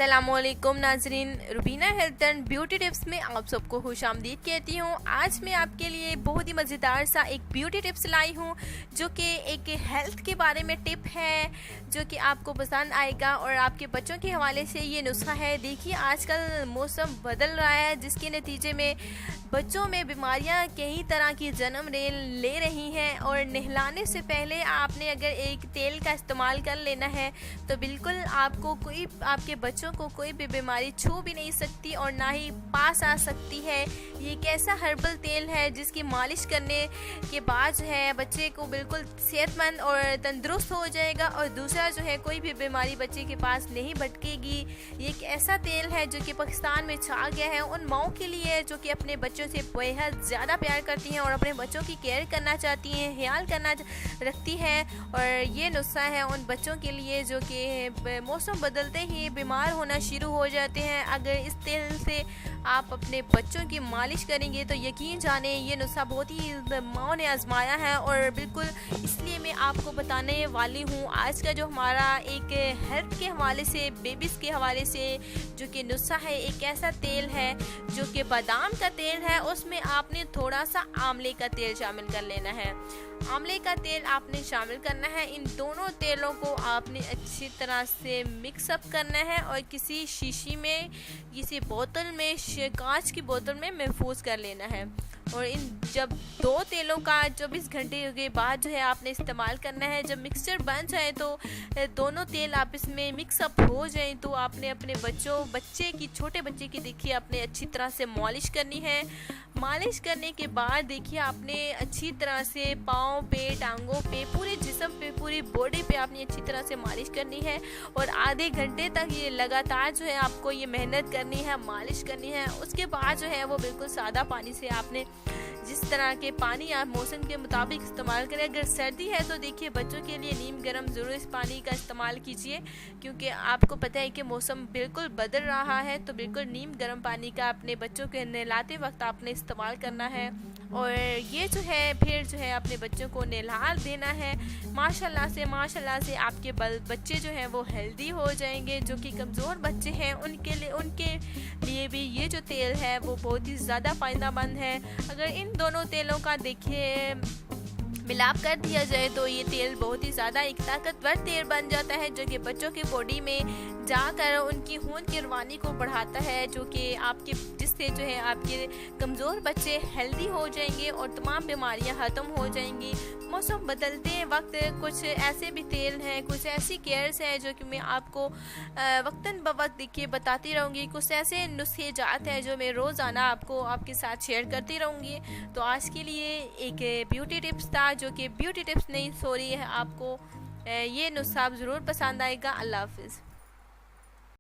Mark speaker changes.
Speaker 1: अस्सलामुअलैकुम नाजरीन, Rubina health and beauty tips में आप सबको खुशामदीद कहती हूँ। आज मैं आपके लिए बहुत ही मज़ेदार सा एक ब्यूटी टिप्स लाई हूँ जो कि एक हेल्थ के बारे में टिप है जो कि आपको पसंद आएगा और आपके बच्चों के हवाले से ये नुस्खा है। देखिए, आजकल मौसम बदल रहा है जिसके नतीजे में बच्चों में बीमारियां कई तरह की जन्म ले रही हैं और नहलाने से पहले आपने अगर एक तेल का इस्तेमाल कर लेना है तो बिल्कुल आपको आपके बच्चों को कोई भी बीमारी छू भी नहीं सकती और ना ही पास आ सकती है। ये एक ऐसा हर्बल तेल है जिसकी मालिश करने के बाद जो है बच्चे को बिल्कुल सेहतमंद और तंदुरुस्त हो जाएगा और दूसरा जो है कोई भी बीमारी बच्चे के पास नहीं भटकेगी। ये एक ऐसा तेल है जो कि पाकिस्तान में छा गया है उन माओं के लिए जो कि अपने बच्चों से बेहद ज़्यादा प्यार करती हैं और अपने बच्चों की केयर करना चाहती हैं, ख्याल करना रखती हैं। और ये नुस्खा है उन बच्चों के लिए जो कि मौसम बदलते ही बीमार होना शुरू हो जाते हैं। अगर इस तेल से आप अपने बच्चों की मालिश करेंगे तो यकीन जाने ये नुस्खा बहुत ही माओं ने आजमाया है और बिल्कुल इसलिए मैं आपको बताने वाली हूँ। आज का जो हमारा एक हेल्थ के हवाले से, बेबीज़ के हवाले से जो कि नुस्खा है, एक ऐसा तेल है जो कि बादाम का तेल है, उसमें आपने थोड़ा सा आंवले का तेल शामिल कर लेना है। आंवले का तेल आपने शामिल करना है। इन दोनों तेलों को आपने अच्छी तरह से मिक्सअप करना है और किसी शीशी में, किसी बोतल में, कांच की बोतल में महफूज कर लेना है। और इन जब दो तेलों का 24 घंटे के बाद जो है आपने इस्तेमाल करना है। जब मिक्सचर बन जाए तो दोनों तेल आप इसमें मिक्सअप हो जाए तो आपने अपने छोटे बच्चे की देखिए आपने अच्छी तरह से मालिश करनी है। मालिश करने के बाद देखिए आपने अच्छी तरह से पाँव पे, टांगों पे, पूरे जिस्म पे, पूरी बॉडी पे आपने अच्छी तरह से मालिश करनी है और आधे घंटे तक ये लगातार जो है आपको ये मेहनत करनी है, मालिश करनी है। उसके बाद जो है वो बिल्कुल सादा पानी से आपने जिस तरह के पानी आप मौसम के मुताबिक इस्तेमाल करें। अगर सर्दी है तो देखिए बच्चों के लिए नीम गर्म ज़रूर इस पानी का इस्तेमाल कीजिए क्योंकि आपको पता है कि मौसम बिल्कुल बदल रहा है। तो बिल्कुल नीम गर्म पानी का अपने बच्चों को नहलाते वक्त आपने इस्तेमाल करना है और ये जो है फिर जो है अपने बच्चों को नहला देना है। माशाल्लाह से आपके बच्चे जो हैं वो हेल्दी हो जाएंगे। जो कि कमज़ोर बच्चे हैं उनके लिए भी ये जो तेल है वो बहुत ही ज़्यादा फ़ायदेमंद है। अगर इन दोनों तेलों का देखिए मिलाप कर दिया जाए तो ये तेल बहुत ही ज़्यादा एक ताकतवर तेल बन जाता है जो कि बच्चों की बॉडी में जाकर उनकी खून की रवानी को बढ़ाता है, जो कि जिससे जो है आपके कमज़ोर बच्चे हेल्दी हो जाएंगे और तमाम बीमारियां ख़त्म हो जाएंगी। मौसम बदलते वक्त कुछ ऐसे भी तेल हैं, कुछ ऐसी केयर्स हैं जो कि मैं आपको वक्तन बवक्त देखिए बताती रहूँगी। कुछ ऐसे नुस्खे जात हैं जो मैं रोज़ाना आपके साथ शेयर करती रहूँगी। तो आज के लिए एक ब्यूटी टिप्स था जो कि ब्यूटी टिप्स नहीं, सॉरी है, आपको ये नुस्खा ज़रूर पसंद आएगा। अल्लाह हाफिज़।